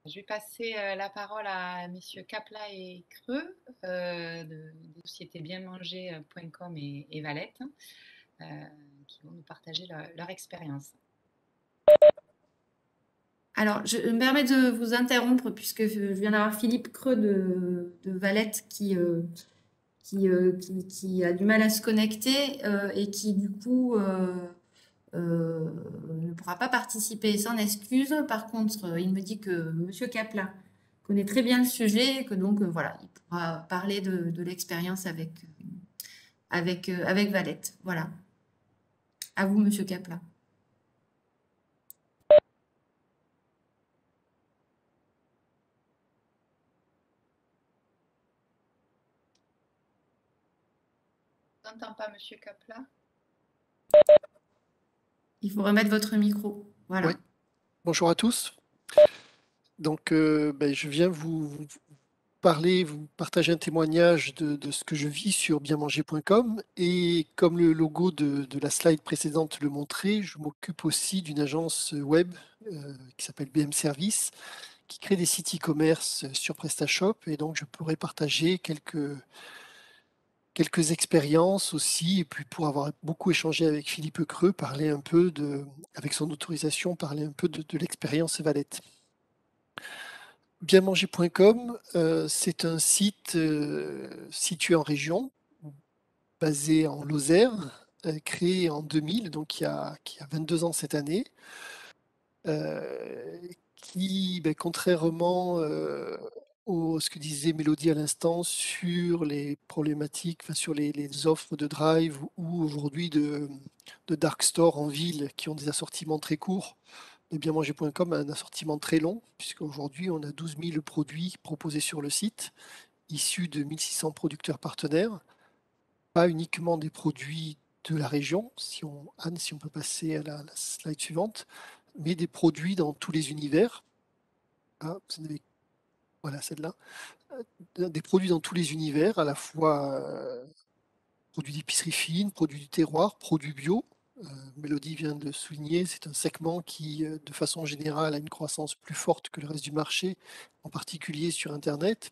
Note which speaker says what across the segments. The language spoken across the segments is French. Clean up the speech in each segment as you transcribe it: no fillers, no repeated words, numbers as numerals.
Speaker 1: Je vais passer la parole à messieurs Capla et Creux des sociétés bienmanger.com et Valette euh, qui vont nous partager leur expérience.
Speaker 2: Alors, je me permets de vous interrompre puisque je viens d'avoir Philippe Creux de Valette qui a du mal à se connecter et qui, du coup, ne pourra pas participer sans excuse. Par contre, il me dit que Monsieur Capla connaît très bien le sujet et que donc, voilà, il pourra parler de l'expérience avec Valette. Voilà. À vous, Monsieur Capla.
Speaker 1: Je n'entends pas monsieur Capla.
Speaker 2: Il faut remettre votre micro.
Speaker 3: Oui,
Speaker 2: Voilà.
Speaker 3: bonjour à tous. Donc, je viens vous parler, vous partager un témoignage de ce que je vis sur bienmanger.com. Et comme le logo de la slide précédente le montrait, je m'occupe aussi d'une agence web qui s'appelle BM Service, qui crée des sites e-commerce sur PrestaShop. Et donc, je pourrais partager quelques expériences aussi. Et puis, pour avoir beaucoup échangé avec Philippe Creux, parler un peu avec son autorisation, parler un peu de l'expérience Valette. Bienmanger.com, c'est un site situé en région, basé en Lozère, créé en 2000, donc qui a 22 ans cette année, euh, qui, contrairement à ce que disait Mélodie à l'instant sur les problématiques, enfin, sur les offres de Drive ou aujourd'hui de Dark Store en ville qui ont des assortiments très courts, et bienmanger.com a un assortiment très long, puisqu'aujourd'hui, on a 12 000 produits proposés sur le site, issus de 1600 producteurs partenaires, pas uniquement des produits de la région, Anne, si on peut passer à la slide suivante, mais des produits dans tous les univers. Ah, voilà, celle-là. Des produits dans tous les univers, à la fois produits d'épicerie fine, produits du terroir, produits bio. Mélodie vient de le souligner, c'est un segment qui, de façon générale, a une croissance plus forte que le reste du marché, en particulier sur Internet.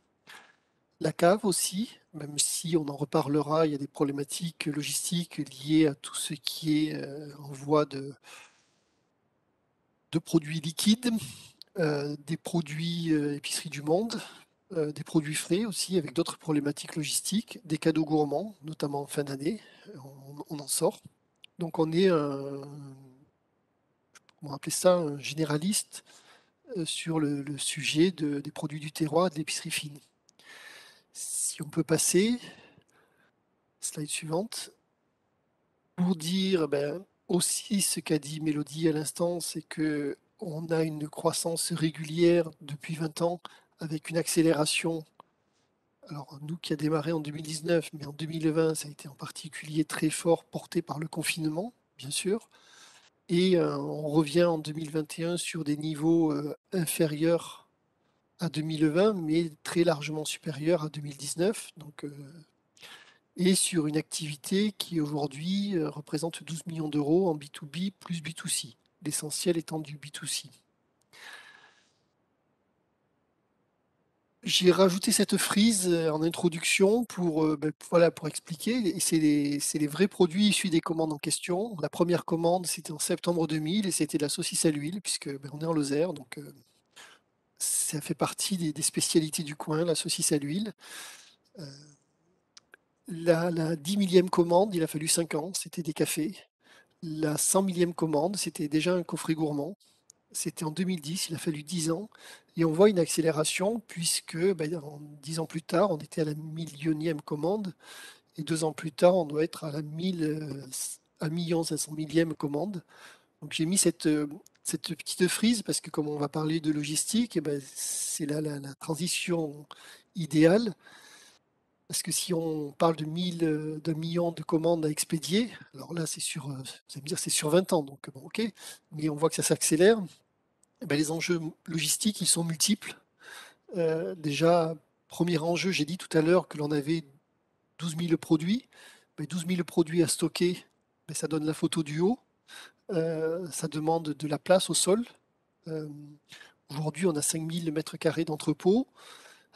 Speaker 3: La cave aussi, même si on en reparlera, il y a des problématiques logistiques liées à tout ce qui est en voie de produits liquides, des produits épicerie du monde, des produits frais aussi, avec d'autres problématiques logistiques, des cadeaux gourmands, notamment en fin d'année, on en sort. Donc on est comment appeler ça, un généraliste sur le sujet des produits du terroir et de l'épicerie fine. Si on peut passer, slide suivante, pour dire aussi ce qu'a dit Mélodie à l'instant, c'est que on a une croissance régulière depuis 20 ans avec une accélération. Alors nous qui a démarré en 2019, mais en 2020, ça a été en particulier très fort porté par le confinement, bien sûr. Et on revient en 2021 sur des niveaux inférieurs à 2020, mais très largement supérieurs à 2019. Donc, et sur une activité qui aujourd'hui représente 12 millions d'euros en B2B plus B2C, l'essentiel étant du B2C. J'ai rajouté cette frise en introduction voilà, pour expliquer. Et c'est les vrais produits issus des commandes en question. La première commande, c'était en septembre 2000 et c'était de la saucisse à l'huile, puisque on est en Lozère, donc ça fait partie des spécialités du coin, la saucisse à l'huile. Euh, la 10 millième commande, il a fallu 5 ans, c'était des cafés. La 100 millième commande, c'était déjà un coffret gourmand. C'était en 2010, il a fallu 10 ans. Et on voit une accélération puisque 10 ans plus tard, on était à la millionième commande. Et 2 ans plus tard, on doit être à la 1 500 000e commande. Donc j'ai mis cette petite frise parce que comme on va parler de logistique, c'est là la transition idéale. Parce que si on parle d'un million de commandes à expédier, alors là c'est sur, vous allez me dire c'est sur 20 ans, donc bon, ok, mais on voit que ça s'accélère. Les enjeux logistiques, ils sont multiples. Déjà, premier enjeu, j'ai dit tout à l'heure que l'on avait 12 000 produits. 12 000 produits à stocker, ça donne la photo du haut. Ça demande de la place au sol. Euh, Aujourd'hui, on a 5000 mètres carrés d'entrepôt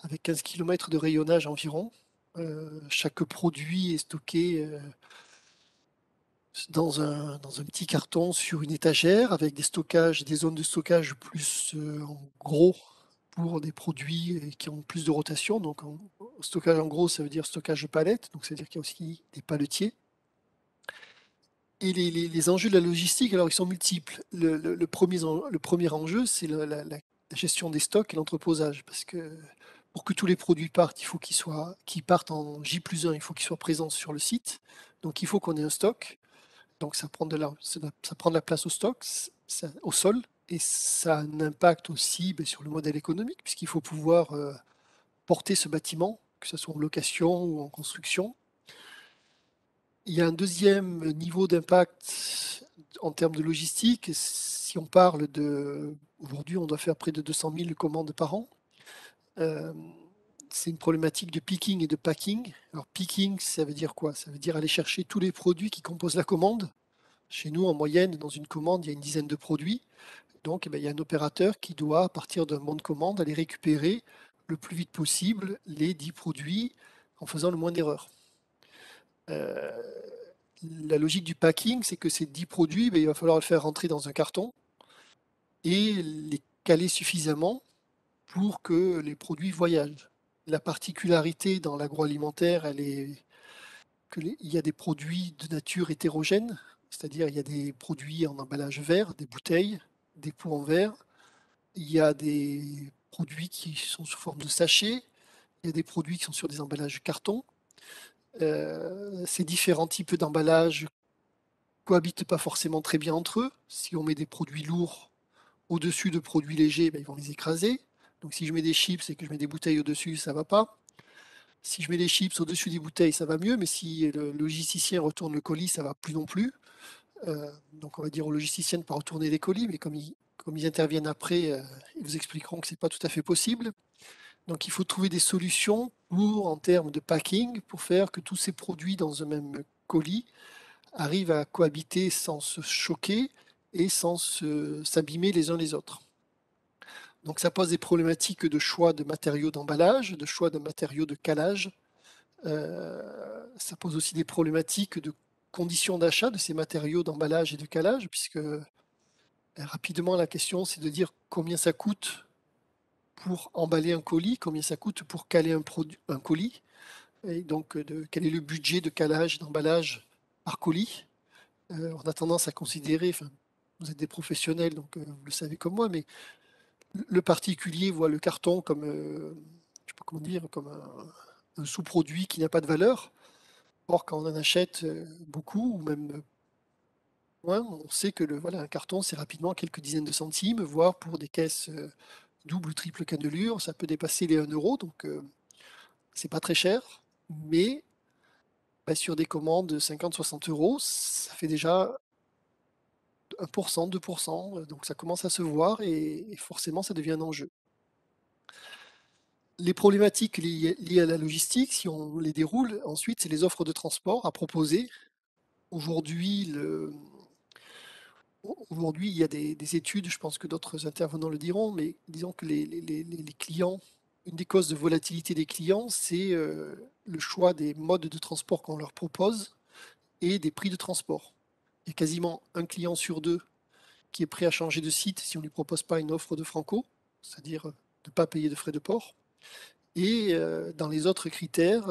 Speaker 3: avec 15 km de rayonnage environ. Chaque produit est stocké dans un petit carton sur une étagère avec des zones de stockage plus en gros pour des produits qui ont plus de rotation. Donc, stockage en gros, ça veut dire stockage de palettes. Donc, ça veut dire qu'il y a aussi des paletiers. Et les enjeux de la logistique, alors ils sont multiples. Le premier enjeu, c'est la gestion des stocks et l'entreposage. Parce que pour que tous les produits partent, il faut qu'ils partent en J+1, il faut qu'ils soient présents sur le site. Donc il faut qu'on ait un stock. Donc ça prend de la place au stock, au sol. Et ça a un impact aussi sur le modèle économique, puisqu'il faut pouvoir porter ce bâtiment, que ce soit en location ou en construction. Il y a un deuxième niveau d'impact en termes de logistique. Si on parle aujourd'hui, on doit faire près de 200 000 commandes par an. C'est une problématique de picking et de packing. Alors, picking, ça veut dire quoi? Ça veut dire aller chercher tous les produits qui composent la commande. Chez nous, en moyenne, dans une commande, il y a une dizaine de produits. Donc, il y a un opérateur qui doit, à partir d'un bon de commande, aller récupérer le plus vite possible les 10 produits en faisant le moins d'erreurs. La logique du packing, c'est que ces 10 produits, il va falloir le faire rentrer dans un carton et les caler suffisamment pour que les produits voyagent. La particularité dans l'agroalimentaire, elle est qu'il y a des produits de nature hétérogène, c'est-à-dire il y a des produits en emballage vert, des bouteilles, des pots en verre, il y a des produits qui sont sous forme de sachets, il y a des produits qui sont sur des emballages carton. Ces différents types d'emballages cohabitent pas forcément très bien entre eux. Si on met des produits lourds au-dessus de produits légers, ils vont les écraser. Donc si je mets des chips et que je mets des bouteilles au-dessus, ça va pas. Si je mets des chips au-dessus des bouteilles, ça va mieux, mais si le logisticien retourne le colis, ça va plus non plus. Donc on va dire au logisticien de ne pas retourner les colis, mais comme ils interviennent après, ils vous expliqueront que c'est pas tout à fait possible. Donc il faut trouver des solutions en termes de packing, pour faire que tous ces produits dans un même colis arrivent à cohabiter sans se choquer et sans s'abîmer les uns les autres. Donc ça pose des problématiques de choix de matériaux d'emballage, de choix de matériaux de calage. Ça pose aussi des problématiques de conditions d'achat de ces matériaux d'emballage et de calage, puisque rapidement la question c'est de dire combien ça coûte pour emballer un colis, combien ça coûte pour caler un colis, et donc quel est le budget de calage, d'emballage par colis. On a tendance à considérer, enfin, vous êtes des professionnels, donc vous le savez comme moi, mais le particulier voit le carton comme, je sais pas comment dire, comme un sous-produit qui n'a pas de valeur. Or, quand on en achète beaucoup, ou même moins, on sait que voilà, un carton, c'est rapidement quelques dizaines de centimes, voire pour des caisses double ou triple cannelure, ça peut dépasser les 1 euro, donc c'est pas très cher, mais sur des commandes de 50-60 euros, ça fait déjà 1%, 2%, donc ça commence à se voir et forcément ça devient un enjeu. Les problématiques liées à la logistique, si on les déroule, ensuite, c'est les offres de transport à proposer. Aujourd'hui, il y a des études, je pense que d'autres intervenants le diront, mais disons que les clients, une des causes de volatilité des clients, c'est le choix des modes de transport qu'on leur propose et des prix de transport. Il y a quasiment un client sur deux qui est prêt à changer de site si on ne lui propose pas une offre de franco, c'est-à-dire de ne pas payer de frais de port. Et dans les autres critères,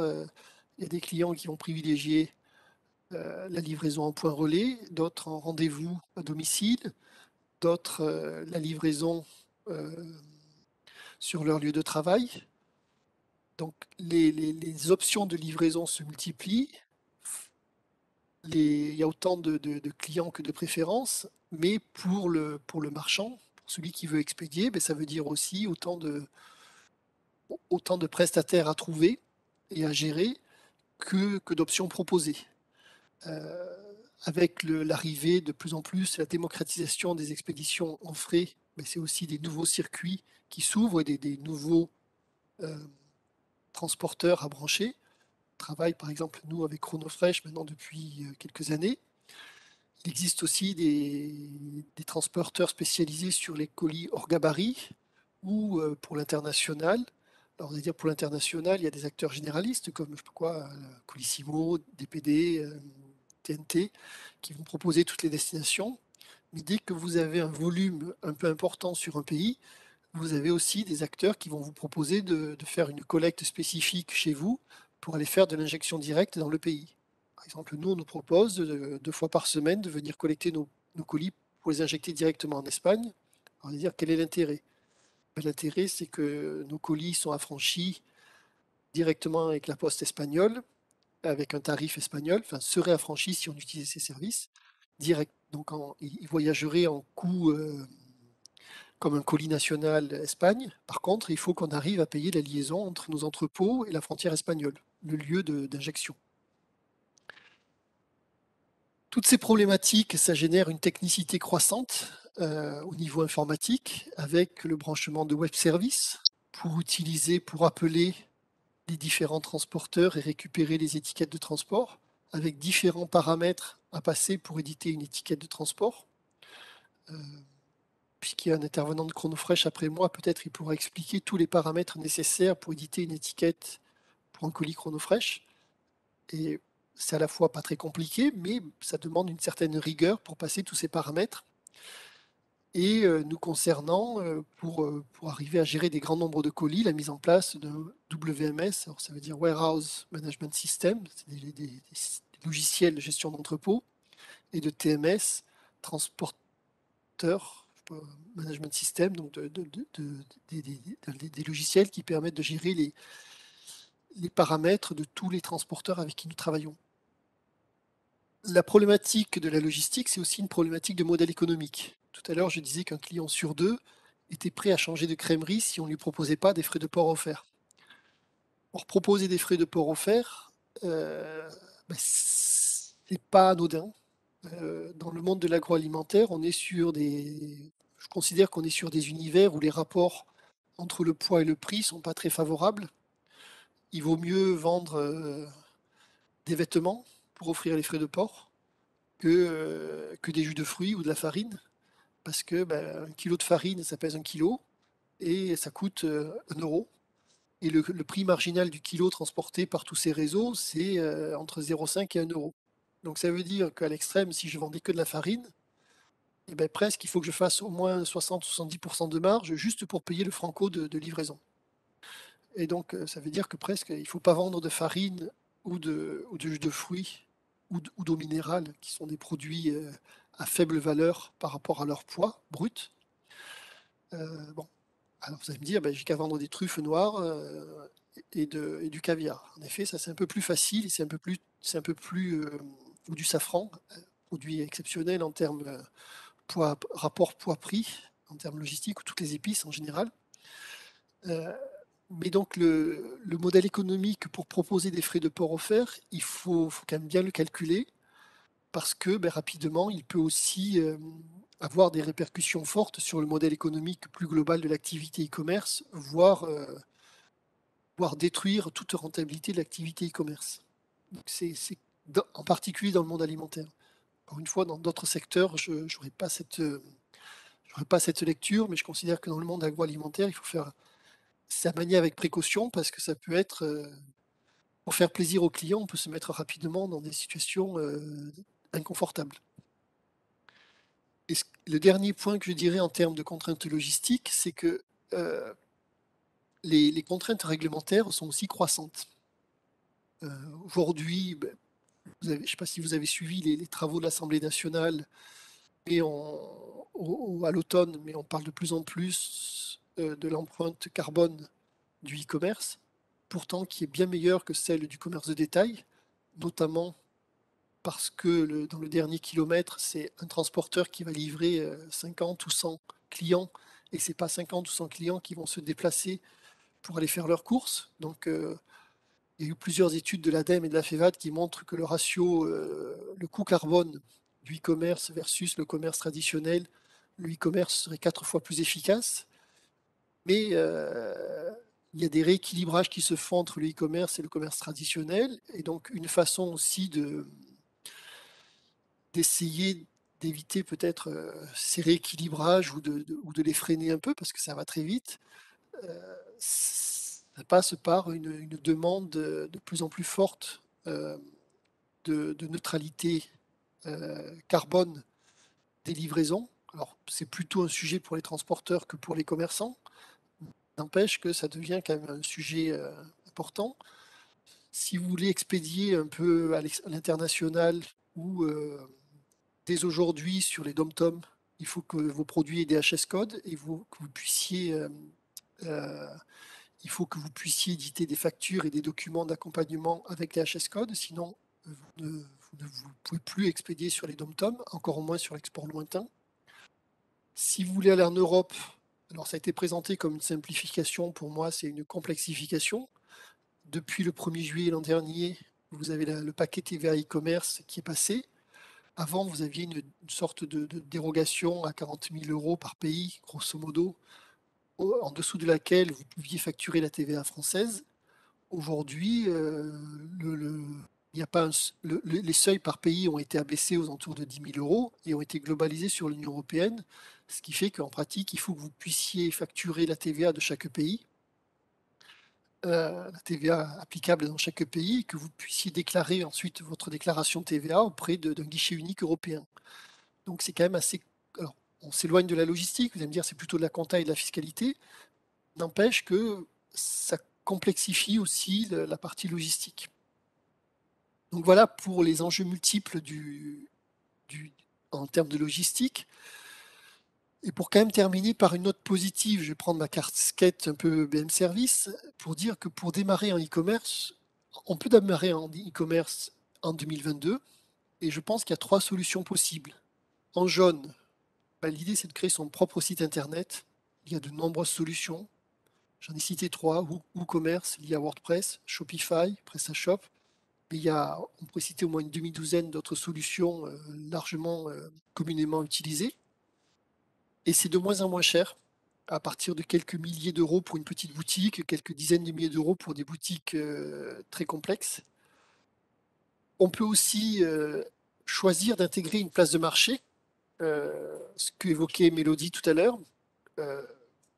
Speaker 3: il y a des clients qui vont privilégier la livraison en point relais, d'autres en rendez-vous à domicile, d'autres la livraison euh, sur leur lieu de travail. Donc les options de livraison se multiplient. Il y a autant de clients que de préférences, mais pour le marchand, pour celui qui veut expédier, ça veut dire aussi autant de prestataires à trouver et à gérer que d'options proposées. Avec l'arrivée de plus en plus, la démocratisation des expéditions en frais, c'est aussi des nouveaux circuits qui s'ouvrent et des nouveaux transporteurs à brancher. On travaille par exemple, nous, avec Chronofresh maintenant depuis quelques années. Il existe aussi des transporteurs spécialisés sur les colis hors gabarit. ou pour l'international. Alors, on va dire pour l'international, il y a des acteurs généralistes comme, je sais pas quoi, Colissimo, DPD, TNT, qui vont proposer toutes les destinations. Mais dès que vous avez un volume un peu important sur un pays, vous avez aussi des acteurs qui vont vous proposer de faire une collecte spécifique chez vous pour aller faire de l'injection directe dans le pays. Par exemple, nous, on nous propose 2 fois par semaine de venir collecter nos colis pour les injecter directement en Espagne. On va dire quel est l'intérêt? Ben, l'intérêt, c'est que nos colis sont affranchis directement avec la poste espagnole, avec un tarif espagnol, enfin seraient affranchis si on utilisait ces services. Direct, donc ils voyageraient en coût comme un colis national Espagne. Par contre, il faut qu'on arrive à payer la liaison entre nos entrepôts et la frontière espagnole, le lieu d'injection. Toutes ces problématiques, ça génère une technicité croissante au niveau informatique avec le branchement de web services pour appeler les différents transporteurs et récupérer les étiquettes de transport avec différents paramètres à passer pour éditer une étiquette de transport. Puisqu'il y a un intervenant de Chronofresh après moi, peut-être il pourra expliquer tous les paramètres nécessaires pour éditer une étiquette pour un colis Chronofresh. Et c'est à la fois pas très compliqué, mais ça demande une certaine rigueur pour passer tous ces paramètres. Et nous concernant, pour arriver à gérer des grands nombres de colis, la mise en place de WMS, alors ça veut dire Warehouse Management System, c'est des logiciels de gestion d'entrepôt, et de TMS, Transporteur Management System, donc des logiciels qui permettent de gérer les paramètres de tous les transporteurs avec qui nous travaillons. La problématique de la logistique, c'est aussi une problématique de modèle économique. Tout à l'heure, je disais qu'un client sur deux était prêt à changer de crèmerie si on ne lui proposait pas des frais de port offerts. Pour proposer des frais de port offerts, c'est pas anodin. Dans le monde de l'agroalimentaire, je considère qu'on est sur des univers où les rapports entre le poids et le prix sont pas très favorables. Il vaut mieux vendre des vêtements pour offrir les frais de port que des jus de fruits ou de la farine, parce que un kilo de farine, ça pèse 1 kilo et ça coûte 1 euro. Et le prix marginal du kilo transporté par tous ces réseaux, c'est entre 0,5 et 1 euro. Donc ça veut dire qu'à l'extrême, si je vendais que de la farine, et presque il faut que je fasse au moins 60-70% de marge juste pour payer le franco de livraison. Et donc ça veut dire que presque il ne faut pas vendre de farine ou de jus de fruits ou d'eau minérale, qui sont des produits à faible valeur par rapport à leur poids brut. Bon, alors vous allez me dire, j'ai qu'à vendre des truffes noires et du caviar. En effet, ça c'est un peu plus facile et c'est un peu plus ou du safran, produit exceptionnel en termes rapport poids-prix, en termes logistiques, ou toutes les épices en général. Mais donc le modèle économique pour proposer des frais de port offerts, il faut quand même bien le calculer parce que rapidement, il peut aussi avoir des répercussions fortes sur le modèle économique plus global de l'activité e-commerce, voire détruire toute rentabilité de l'activité e-commerce. C'est en particulier dans le monde alimentaire. Encore une fois, dans d'autres secteurs, je n'aurais pas cette lecture, mais je considère que dans le monde agroalimentaire, il faut faire ça manier avec précaution parce que ça peut être, pour faire plaisir aux clients, on peut se mettre rapidement dans des situations inconfortables. Et le dernier point que je dirais en termes de contraintes logistiques, c'est que les contraintes réglementaires sont aussi croissantes. Aujourd'hui, je ne sais pas si vous avez suivi les travaux de l'Assemblée nationale et à l'automne, mais on parle de plus en plus de l'empreinte carbone du e-commerce, pourtant qui est bien meilleure que celle du commerce de détail, notamment parce que dans le dernier kilomètre, c'est un transporteur qui va livrer 50 ou 100 clients, et ce n'est pas 50 ou 100 clients qui vont se déplacer pour aller faire leurs courses. Donc, il y a eu plusieurs études de l'ADEME et de la FEVAD qui montrent que le ratio, le coût carbone du e-commerce versus le commerce traditionnel, le e-commerce serait 4 fois plus efficace. Mais il y a des rééquilibrages qui se font entre le e-commerce et le commerce traditionnel. Et donc, une façon aussi d'essayer d'éviter peut-être ces rééquilibrages ou de les freiner un peu parce que ça va très vite. Ça passe par une demande de plus en plus forte de neutralité carbone des livraisons. Alors, c'est plutôt un sujet pour les transporteurs que pour les commerçants. N'empêche que ça devient quand même un sujet important. Si vous voulez expédier un peu à l'international ou dès aujourd'hui sur les dom-tom, il faut que vos produits aient des HS codes et que vous puissiez, euh, il faut que vous puissiez éditer des factures et des documents d'accompagnement avec les HS codes, sinon vous pouvez plus expédier sur les dom-tom, encore moins sur l'export lointain. Si vous voulez aller en Europe, alors ça a été présenté comme une simplification, pour moi c'est une complexification. Depuis le 1er juillet l'an dernier, vous avez le paquet TVA e-commerce qui est passé. Avant, vous aviez une sorte de dérogation à 40 000 euros par pays, grosso modo, en dessous de laquelle vous pouviez facturer la TVA française. Aujourd'hui, il y a pas les seuils par pays ont été abaissés aux alentours de 10 000 euros et ont été globalisés sur l'Union européenne, ce qui fait qu'en pratique, il faut que vous puissiez facturer la TVA de chaque pays, la TVA applicable dans chaque pays, et que vous puissiez déclarer ensuite votre déclaration TVA auprès d'un guichet unique européen. Donc c'est quand même assez. Alors, on s'éloigne de la logistique, vous allez me dire c'est plutôt de la compta et de la fiscalité. N'empêche que ça complexifie aussi la partie logistique. Donc voilà pour les enjeux multiples en termes de logistique. Et pour quand même terminer par une note positive, je vais prendre ma casquette un peu BM Service pour dire que pour démarrer en e-commerce, on peut démarrer en e-commerce en 2022 et je pense qu'il y a 3 solutions possibles. En jaune, l'idée c'est de créer son propre site internet. Il y a de nombreuses solutions. J'en ai cité 3, WooCommerce, il y a WordPress, Shopify, PrestaShop. Mais on pourrait citer au moins une demi-douzaine d'autres solutions largement communément utilisées. Et c'est de moins en moins cher, à partir de quelques milliers d'euros pour une petite boutique, quelques dizaines de milliers d'euros pour des boutiques très complexes. On peut aussi choisir d'intégrer une place de marché, ce qu'évoquait Mélodie tout à l'heure,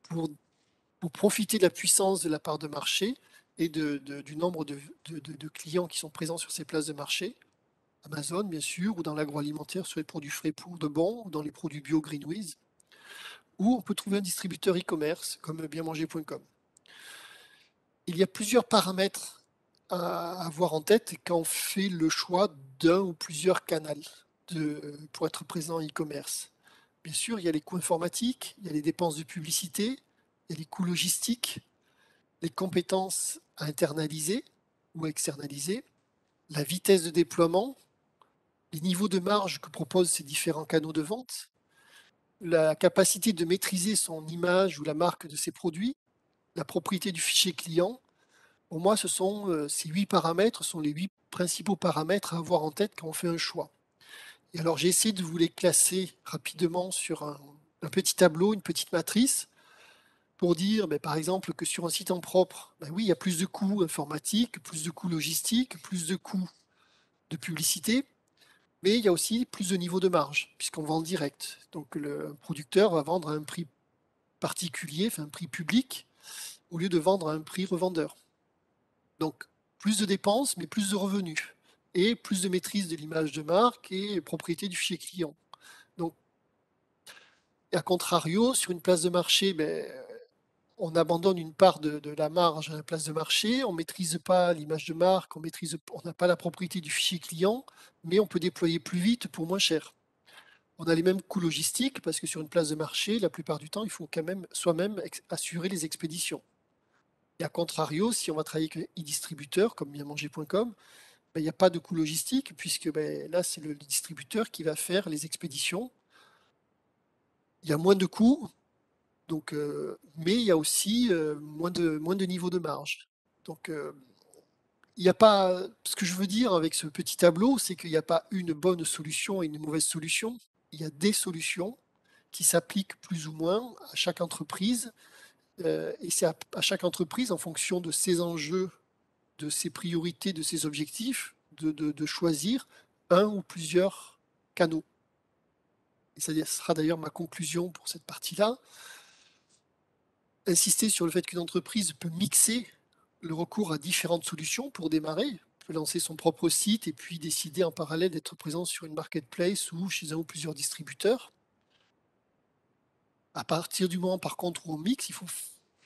Speaker 3: pour profiter de la puissance de la part de marché et du nombre de clients qui sont présents sur ces places de marché. Amazon, bien sûr, ou dans l'agroalimentaire sur les produits frais pour de bon, ou dans les produits bio Greenwiz, ou on peut trouver un distributeur e-commerce comme bienmanger.com. Il y a plusieurs paramètres à avoir en tête quand on fait le choix d'un ou plusieurs canaux pour être présent en e-commerce. Bien sûr, il y a les coûts informatiques, il y a les dépenses de publicité, il y a les coûts logistiques, les compétences à internaliser ou à externaliser, la vitesse de déploiement, les niveaux de marge que proposent ces différents canaux de vente, la capacité de maîtriser son image ou la marque de ses produits, la propriété du fichier client. Pour moi, ces 8 paramètres sont les 8 principaux paramètres à avoir en tête quand on fait un choix. Et alors, j'ai essayé de vous les classer rapidement sur un petit tableau, une petite matrice, pour dire, par exemple, que sur un site en propre, oui, il y a plus de coûts informatiques, plus de coûts logistiques, plus de coûts de publicité, mais il y a aussi plus de niveau de marge, puisqu'on vend en direct. Donc, le producteur va vendre à un prix particulier, enfin un prix public, au lieu de vendre à un prix revendeur. Donc, plus de dépenses, mais plus de revenus. Et plus de maîtrise de l'image de marque et propriété du fichier client. Donc, à contrario, sur une place de marché, on abandonne une part de la marge à la place de marché, on ne maîtrise pas l'image de marque, on n'a pas la propriété du fichier client, mais on peut déployer plus vite pour moins cher. On a les mêmes coûts logistiques parce que sur une place de marché, la plupart du temps, il faut quand même soi-même assurer les expéditions. Et à contrario, si on va travailler avec un e-distributeur comme bienmanger.com, il n'y a pas de coût logistique puisque là, c'est le distributeur qui va faire les expéditions. Il y a moins de coûts, donc, mais il y a aussi moins de niveau de marge. Donc, il n'y a pas. Ce que je veux dire avec ce petit tableau, c'est qu'il n'y a pas une bonne solution et une mauvaise solution. Il y a des solutions qui s'appliquent plus ou moins à chaque entreprise. Et c'est à chaque entreprise, en fonction de ses enjeux, de ses priorités, de ses objectifs, de choisir un ou plusieurs canaux. et ça sera d'ailleurs ma conclusion pour cette partie-là, insister sur le fait qu'une entreprise peut mixer le recours à différentes solutions pour démarrer, peut lancer son propre site et puis décider en parallèle d'être présent sur une marketplace ou chez un ou plusieurs distributeurs. À partir du moment, par contre, où on mixe, il faut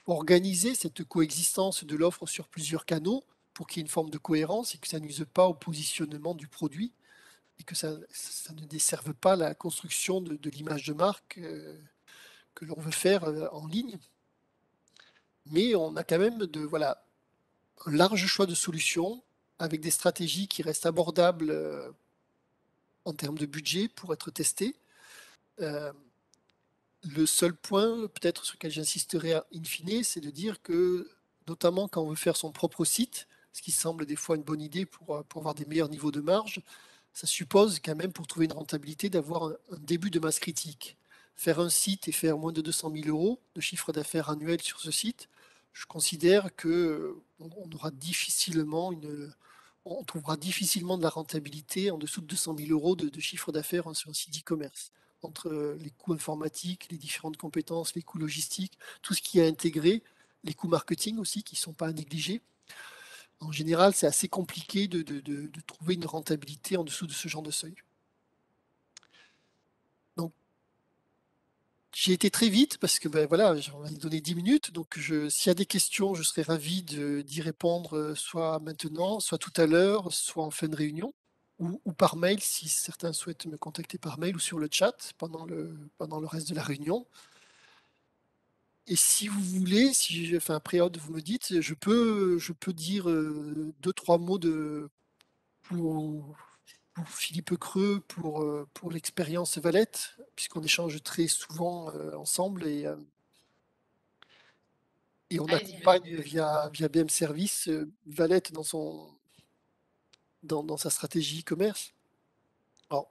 Speaker 3: organiser cette coexistence de l'offre sur plusieurs canaux pour qu'il y ait une forme de cohérence et que ça ne nuise pas au positionnement du produit et que ça ne desserve pas la construction de l'image de marque que l'on veut faire en ligne. Mais on a quand même voilà, un large choix de solutions avec des stratégies qui restent abordables en termes de budget pour être testées. Le seul point, peut-être sur lequel j'insisterai in fine, c'est de dire que, notamment quand on veut faire son propre site, ce qui semble des fois une bonne idée pour avoir des meilleurs niveaux de marge, ça suppose quand même, pour trouver une rentabilité, d'avoir un début de masse critique. Faire un site et faire moins de 200 000 euros de chiffre d'affaires annuel sur ce site, je considère que on aura difficilement on trouvera difficilement de la rentabilité en dessous de 200 000 euros de chiffre d'affaires sur un site d'e-commerce entre les coûts informatiques, les différentes compétences, les coûts logistiques, tout ce qui est intégré, les coûts marketing aussi qui ne sont pas à négliger. En général, c'est assez compliqué de trouver une rentabilité en dessous de ce genre de seuil. Donc, j'ai été très vite parce que ben, voilà, j'en ai donné 10 minutes. Donc, s'il y a des questions, je serais ravi d'y répondre soit maintenant, soit tout à l'heure, soit en fin de réunion. Ou par mail si certains souhaitent me contacter par mail ou sur le chat pendant le reste de la réunion. Et si vous voulez, si j'ai fait un pré-out, vous me dites, je peux dire deux, trois mots pour, pour Philippe Creux, pour l'expérience Valette, puisqu'on échange très souvent ensemble et on
Speaker 1: Allez-y.
Speaker 3: accompagne via BM Service Valette dans sa stratégie e-commerce. Alors,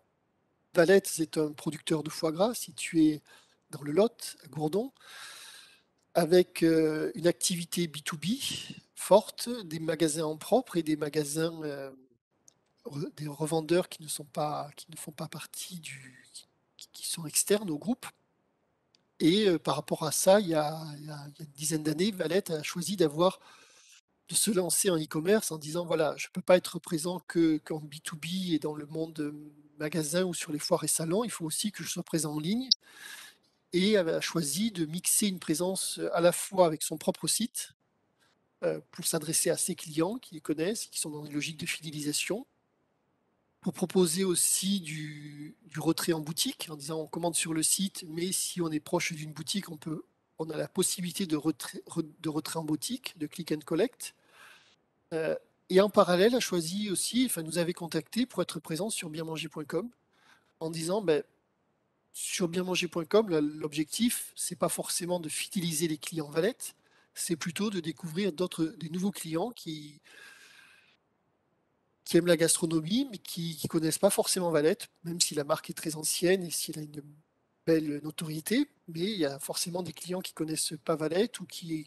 Speaker 3: Valette, c'est un producteur de foie gras situé dans le Lot, à Gourdon, avec une activité B2B forte, des magasins en propre et des magasins, des revendeurs qui ne font pas partie qui sont externes au groupe. Et par rapport à ça, il y a une dizaine d'années, Valette a choisi de se lancer en e-commerce en disant, voilà, je ne peux pas être présent qu'en B2B et dans le monde magasin ou sur les foires et salons, il faut aussi que je sois présent en ligne. Et a choisi de mixer une présence à la fois avec son propre site, pour s'adresser à ses clients qui les connaissent, qui sont dans une logique de fidélisation, pour proposer aussi du retrait en boutique, en disant on commande sur le site, mais si on est proche d'une boutique, on a la possibilité de retrait en boutique, de click and collect. Et en parallèle, a choisi aussi, enfin, nous avait contacté pour être présent sur bienmanger.com en disant, ben, sur bienmanger.com, l'objectif, c'est pas forcément de fidéliser les clients Valette, c'est plutôt de découvrir des nouveaux clients qui aiment la gastronomie, mais qui ne connaissent pas forcément Valette, même si la marque est très ancienne et si elle a une belle notoriété. Mais il y a forcément des clients qui connaissent pas Valette ou qui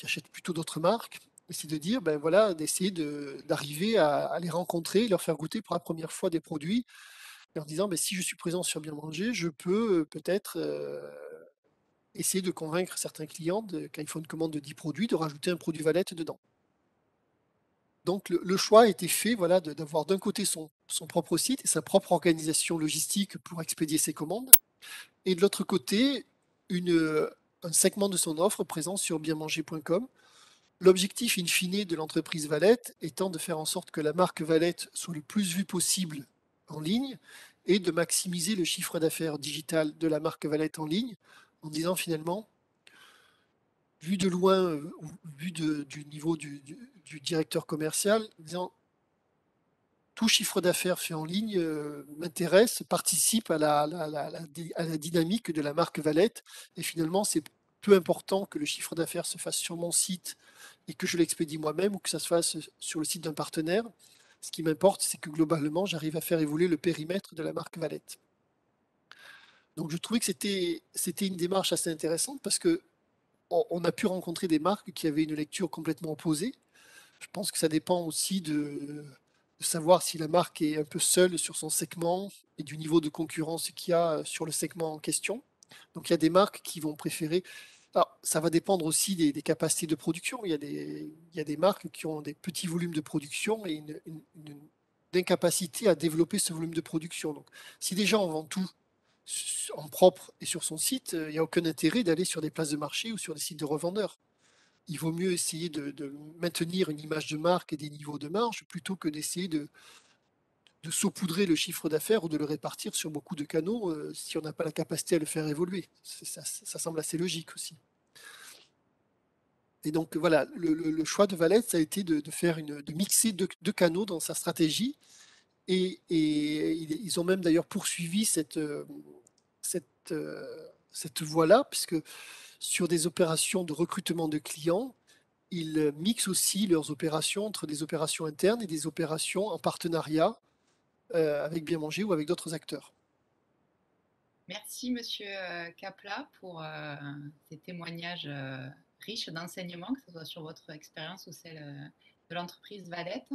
Speaker 3: achètent plutôt d'autres marques. Et c'est de dire, ben voilà, d'essayer d'arriver à les rencontrer, leur faire goûter pour la première fois des produits, en disant, ben, si je suis présent sur Bien Manger, je peux peut-être essayer de convaincre certains clients, quand ils font une commande de 10 produits, de rajouter un produit Valette dedans. Donc le choix a été fait, voilà, d'avoir d'un côté son propre site et sa propre organisation logistique pour expédier ses commandes, et de l'autre côté, un segment de son offre présent sur bienmanger.com. L'objectif in fine de l'entreprise Valette étant de faire en sorte que la marque Valette soit le plus vue possible en ligne et de maximiser le chiffre d'affaires digital de la marque Valette en ligne, en disant finalement, vu de loin, ou vu du niveau du directeur commercial, en disant tout chiffre d'affaires fait en ligne m'intéresse, participe à la dynamique de la marque Valette. Et finalement, c'est peu important que le chiffre d'affaires se fasse sur mon site et que je l'expédie moi-même ou que ça se fasse sur le site d'un partenaire. Ce qui m'importe, c'est que globalement, j'arrive à faire évoluer le périmètre de la marque Valette. Donc je trouvais que c'était une démarche assez intéressante parce que on a pu rencontrer des marques qui avaient une lecture complètement opposée. Je pense que ça dépend aussi de savoir si la marque est un peu seule sur son segment et du niveau de concurrence qu'il y a sur le segment en question. Donc il y a des marques qui vont préférer. Alors, ça va dépendre aussi des capacités de production. Il y a des marques qui ont des petits volumes de production et une incapacité à développer ce volume de production. Donc, si des gens vendent tout en propre et sur son site, il n'y a aucun intérêt d'aller sur des places de marché ou sur des sites de revendeurs. Il vaut mieux essayer de maintenir une image de marque et des niveaux de marge plutôt que d'essayer de saupoudrer le chiffre d'affaires ou de le répartir sur beaucoup de canaux si on n'a pas la capacité à le faire évoluer. Ça semble assez logique aussi. Et donc voilà, le choix de Valette, ça a été de mixer deux canaux dans sa stratégie. Et ils ont même d'ailleurs poursuivi cette, cette voie-là, puisque sur des opérations de recrutement de clients, ils mixent aussi leurs opérations entre des opérations internes et des opérations en partenariat avec Bien Manger ou avec d'autres acteurs.
Speaker 1: Merci, Monsieur Capla, pour ces témoignages riches d'enseignements, que ce soit sur votre expérience ou celle de l'entreprise Valette.